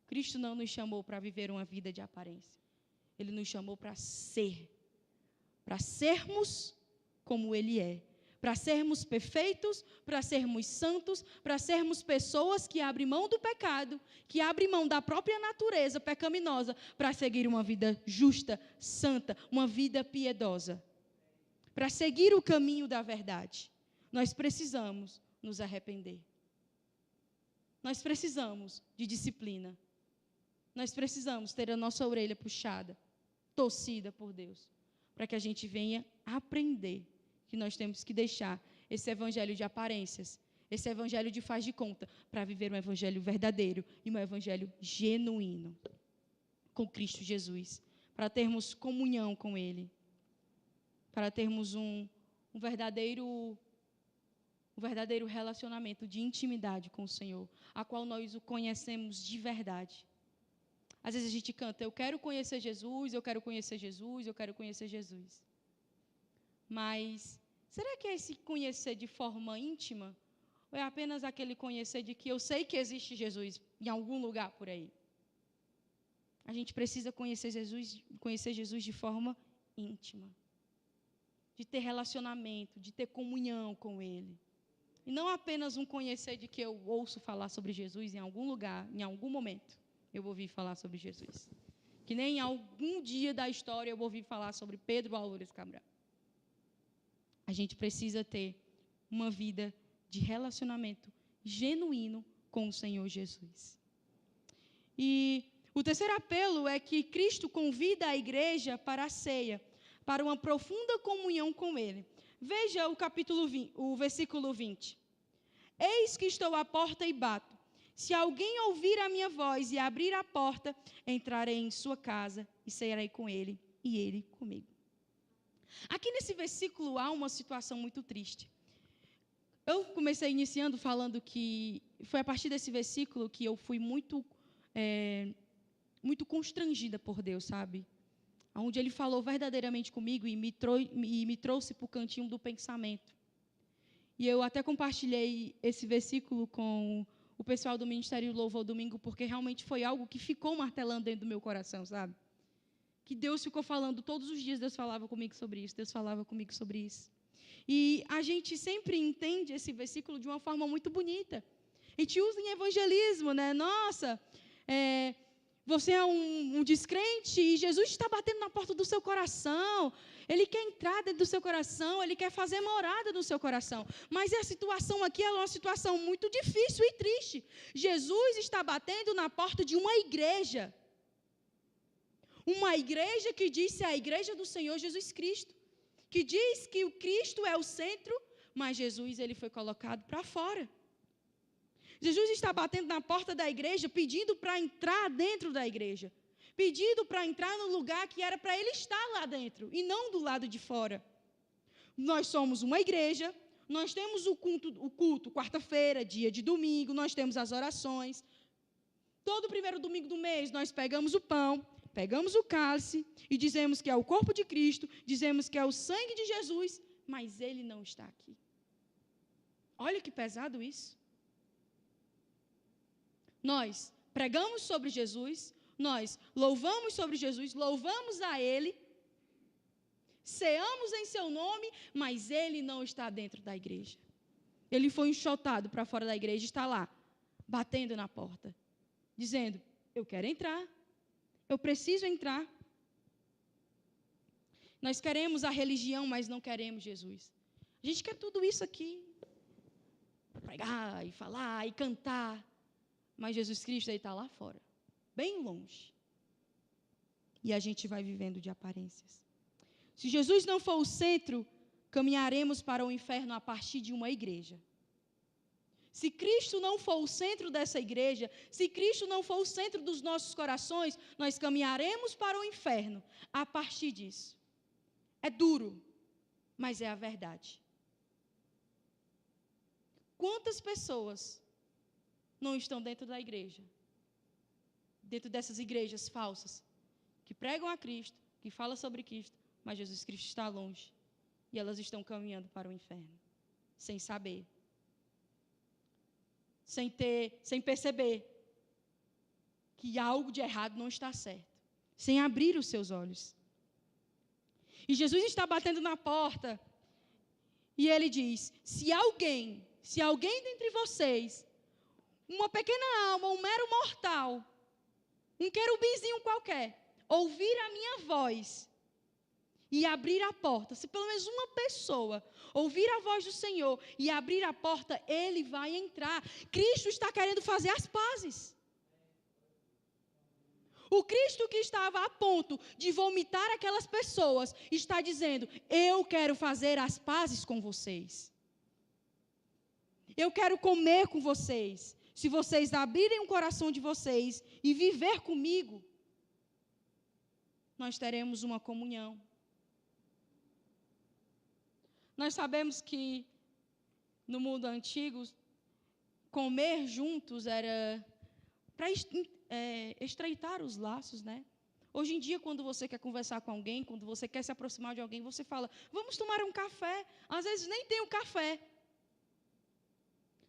Cristo não nos chamou para viver uma vida de aparência. Ele nos chamou para sermos como Ele é. Para sermos perfeitos, para sermos santos, para sermos pessoas que abrem mão do pecado, que abrem mão da própria natureza pecaminosa, para seguir uma vida justa, santa, uma vida piedosa. Para seguir o caminho da verdade, nós precisamos nos arrepender. Nós precisamos de disciplina. Nós precisamos ter a nossa orelha puxada, torcida por Deus, para que a gente venha aprender que nós temos que deixar esse evangelho de aparências, esse evangelho de faz de conta, para viver um evangelho verdadeiro e um evangelho genuíno com Cristo Jesus, para termos comunhão com Ele, para termos um verdadeiro verdadeiro relacionamento de intimidade com o Senhor, a qual nós o conhecemos de verdade. Às vezes a gente canta, eu quero conhecer Jesus, eu quero conhecer Jesus, eu quero conhecer Jesus. Mas será que é esse conhecer de forma íntima? Ou é apenas aquele conhecer de que eu sei que existe Jesus em algum lugar por aí? A gente precisa conhecer Jesus de forma íntima. De ter relacionamento, de ter comunhão com Ele. E não apenas um conhecer de que eu ouço falar sobre Jesus em algum lugar, em algum momento. Eu ouvi falar sobre Jesus. Que nem em algum dia da história eu ouvi falar sobre Pedro Álvares Cabral. A gente precisa ter uma vida de relacionamento genuíno com o Senhor Jesus. E o terceiro apelo é que Cristo convida a igreja para a ceia, para uma profunda comunhão com Ele. Veja o versículo 20. Eis que estou à porta e bato. Se alguém ouvir a minha voz e abrir a porta, entrarei em sua casa e cearei com ele e ele comigo. Aqui nesse versículo há uma situação muito triste. Eu comecei iniciando falando que foi a partir desse versículo que eu fui muito constrangida por Deus, sabe? Onde Ele falou verdadeiramente comigo e me trouxe para o cantinho do pensamento. E eu até compartilhei esse versículo com o pessoal do Ministério Louvor Domingo, porque realmente foi algo que ficou martelando dentro do meu coração, sabe? Que Deus ficou falando, todos os dias Deus falava comigo sobre isso, Deus falava comigo sobre isso. E a gente sempre entende esse versículo de uma forma muito bonita. A gente usa em evangelismo, né? Nossa, você é um descrente e Jesus está batendo na porta do seu coração. Ele quer entrar dentro do seu coração, Ele quer fazer morada no seu coração. Mas a situação aqui é uma situação muito difícil e triste. Jesus está batendo na porta de uma igreja. Uma igreja que diz ser a igreja do Senhor Jesus Cristo. Que diz que o Cristo é o centro, mas Jesus ele foi colocado para fora. Jesus está batendo na porta da igreja, pedindo para entrar dentro da igreja. Pedindo para entrar no lugar que era para Ele estar lá dentro, e não do lado de fora. Nós somos uma igreja, nós temos o culto quarta-feira, dia de domingo, nós temos as orações. Todo primeiro domingo do mês, nós pegamos o pão, pegamos o cálice e dizemos que é o corpo de Cristo, dizemos que é o sangue de Jesus, mas Ele não está aqui. Olha que pesado isso. Nós pregamos sobre Jesus, nós louvamos sobre Jesus, louvamos a Ele, ceamos em seu nome, mas Ele não está dentro da igreja. Ele foi enxotado para fora da igreja, está lá, batendo na porta, dizendo, eu quero entrar, eu preciso entrar. Nós queremos a religião, mas não queremos Jesus. A gente quer tudo isso aqui, pregar e falar e cantar, mas Jesus Cristo está lá fora, bem longe. E a gente vai vivendo de aparências. Se Jesus não for o centro, caminharemos para o inferno a partir de uma igreja. Se Cristo não for o centro dessa igreja, se Cristo não for o centro dos nossos corações, nós caminharemos para o inferno a partir disso. É duro, mas é a verdade. Quantas pessoas não estão dentro da igreja, dentro dessas igrejas falsas, que pregam a Cristo, que falam sobre Cristo, mas Jesus Cristo está longe, e elas estão caminhando para o inferno, sem saber, sem perceber que algo de errado não está certo, sem abrir os seus olhos. E Jesus está batendo na porta, e Ele diz, se alguém dentre vocês, uma pequena alma, um mero mortal, um querubinzinho qualquer, ouvir a minha voz e abrir a porta, se pelo menos uma pessoa ouvir a voz do Senhor e abrir a porta, ele vai entrar. Cristo está querendo fazer as pazes. O Cristo que estava a ponto de vomitar aquelas pessoas, está dizendo, eu quero fazer as pazes com vocês. Eu quero comer com vocês. Se vocês abrirem o coração de vocês e viver comigo, nós teremos uma comunhão. Nós sabemos que no mundo antigo, comer juntos era para estreitar os laços, né? Hoje em dia, quando você quer conversar com alguém, quando você quer se aproximar de alguém, você fala, vamos tomar um café. Às vezes nem tem o café.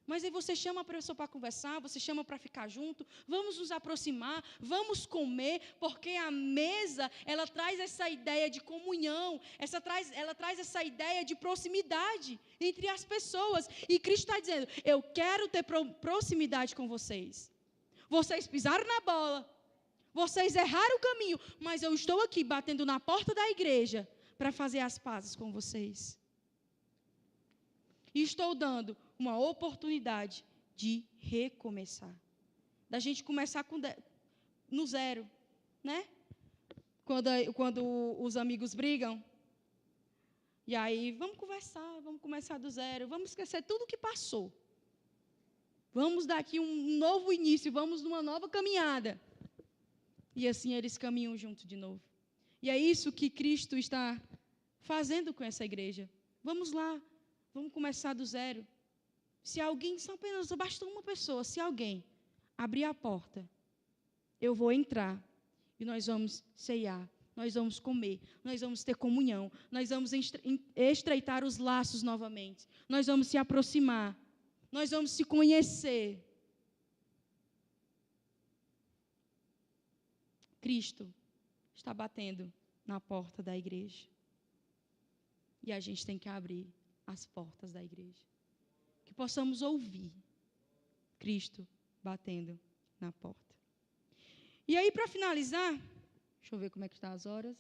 Mas aí você chama a pessoa para conversar, você chama para ficar junto, vamos nos aproximar, vamos comer, porque a mesa, ela traz essa ideia de comunhão, ela traz essa ideia de proximidade entre as pessoas. E Cristo está dizendo, eu quero ter proximidade com vocês. Vocês pisaram na bola, vocês erraram o caminho, mas eu estou aqui batendo na porta da igreja para fazer as pazes com vocês. E estou dando uma oportunidade de recomeçar. Da gente começar no zero, né? Quando os amigos brigam, e aí, vamos conversar, vamos começar do zero, vamos esquecer tudo o que passou. Vamos dar aqui um novo início, vamos numa nova caminhada. E assim eles caminham junto de novo. E é isso que Cristo está fazendo com essa igreja. Vamos lá, vamos começar do zero. Se alguém, só apenas basta uma pessoa, se alguém abrir a porta, eu vou entrar e nós vamos ceiar, nós vamos comer, nós vamos ter comunhão, nós vamos estreitar os laços novamente, nós vamos se aproximar, nós vamos se conhecer. Cristo está batendo na porta da igreja. E a gente tem que abrir as portas da igreja. Que possamos ouvir Cristo batendo na porta. E aí, para finalizar, deixa eu ver como é que estão as horas.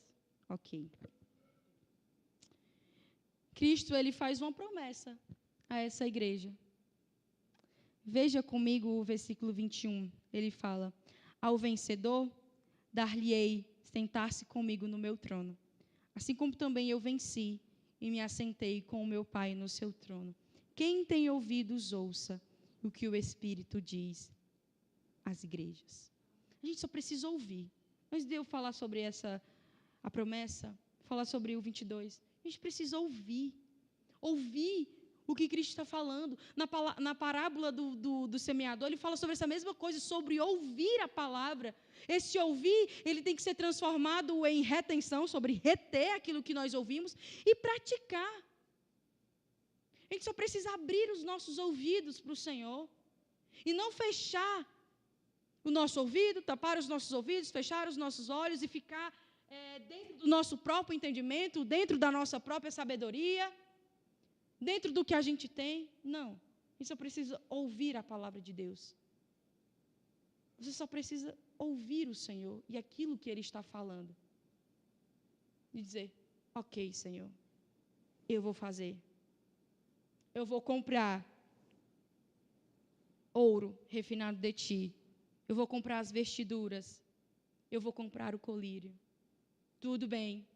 Ok. Cristo, ele faz uma promessa a essa igreja. Veja comigo o versículo 21. Ele fala, ao vencedor, dar-lhe-ei sentar-se comigo no meu trono, assim como também eu venci e me assentei com o meu Pai no seu trono. Quem tem ouvidos, ouça o que o Espírito diz às igrejas. A gente só precisa ouvir. Antes de eu falar sobre a promessa, falar sobre o 22, a gente precisa ouvir. Ouvir o que Cristo está falando. Na parábola do semeador, ele fala sobre essa mesma coisa, sobre ouvir a palavra. Esse ouvir, ele tem que ser transformado em retenção, sobre reter aquilo que nós ouvimos e praticar. A gente só precisa abrir os nossos ouvidos para o Senhor e não fechar o nosso ouvido, tapar os nossos ouvidos, fechar os nossos olhos e ficar dentro do nosso próprio entendimento, dentro da nossa própria sabedoria, dentro do que a gente tem. Não, a gente só precisa ouvir a palavra de Deus. Você só precisa ouvir o Senhor e aquilo que Ele está falando. E dizer, ok, Senhor, eu vou fazer. Eu vou comprar ouro refinado de Ti. Eu vou comprar as vestiduras. Eu vou comprar o colírio. Tudo bem.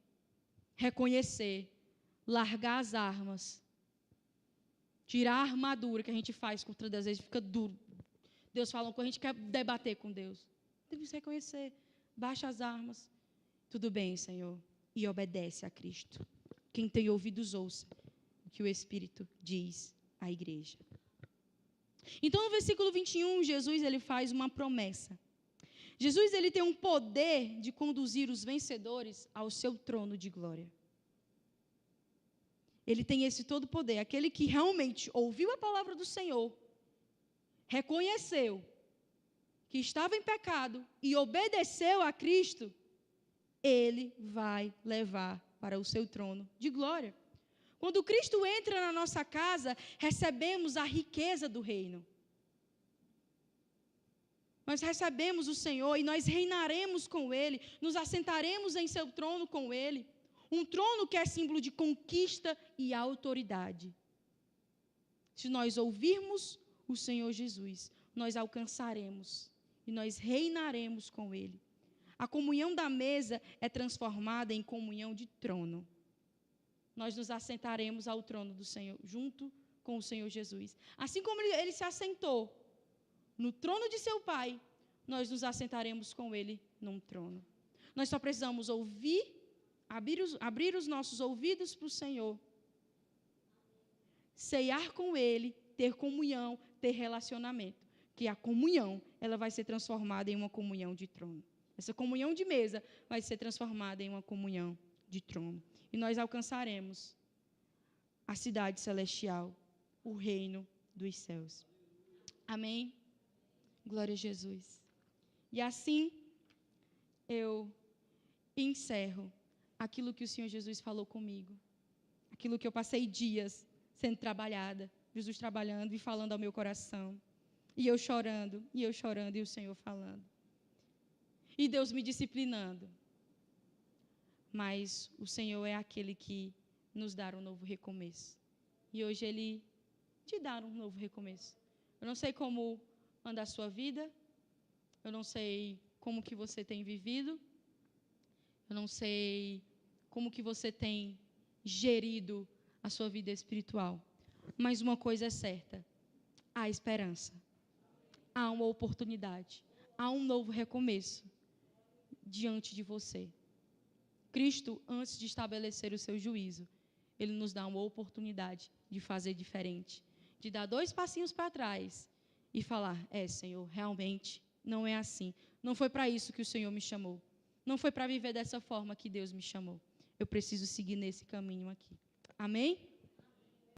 Reconhecer. Largar as armas. Tirar a armadura que a gente faz contra Deus. Às vezes fica duro. Deus fala quando a gente quer debater com Deus. Temos que reconhecer. Baixa as armas. Tudo bem, Senhor. E obedece a Cristo. Quem tem ouvidos, ouça o que o Espírito diz à igreja. Então, no versículo 21, Jesus ele faz uma promessa. Jesus ele tem um poder de conduzir os vencedores ao seu trono de glória. Ele tem esse todo poder. Aquele que realmente ouviu a palavra do Senhor, reconheceu que estava em pecado e obedeceu a Cristo, ele vai levar para o seu trono de glória. Quando Cristo entra na nossa casa, recebemos a riqueza do reino. Nós recebemos o Senhor e nós reinaremos com Ele, nos assentaremos em seu trono com Ele. Um trono que é símbolo de conquista e autoridade. Se nós ouvirmos o Senhor Jesus, nós alcançaremos e nós reinaremos com Ele. A comunhão da mesa é transformada em comunhão de trono. Nós nos assentaremos ao trono do Senhor, junto com o Senhor Jesus. Assim como ele se assentou no trono de seu Pai, nós nos assentaremos com Ele num trono. Nós só precisamos ouvir, abrir os nossos ouvidos para o Senhor. ceiar com Ele, ter comunhão, ter relacionamento. Que a comunhão, ela vai ser transformada em uma comunhão de trono. Essa comunhão de mesa vai ser transformada em uma comunhão de trono. E nós alcançaremos a cidade celestial, o reino dos céus. Amém? Glória a Jesus. E assim, eu encerro aquilo que o Senhor Jesus falou comigo. Aquilo que eu passei dias sendo trabalhada. Jesus trabalhando e falando ao meu coração. E eu chorando, e o Senhor falando. E Deus me disciplinando. Mas o Senhor é aquele que nos dá um novo recomeço. E hoje Ele te dá um novo recomeço. Eu não sei como anda a sua vida. Eu não sei como que você tem vivido. Eu não sei como que você tem gerido a sua vida espiritual. Mas uma coisa é certa. Há esperança. Há uma oportunidade. Há um novo recomeço diante de você. Cristo, antes de estabelecer o seu juízo, Ele nos dá uma oportunidade de fazer diferente. De dar 2 passinhos para trás e falar, Senhor, realmente não é assim. Não foi para isso que o Senhor me chamou. Não foi para viver dessa forma que Deus me chamou. Eu preciso seguir nesse caminho aqui. Amém?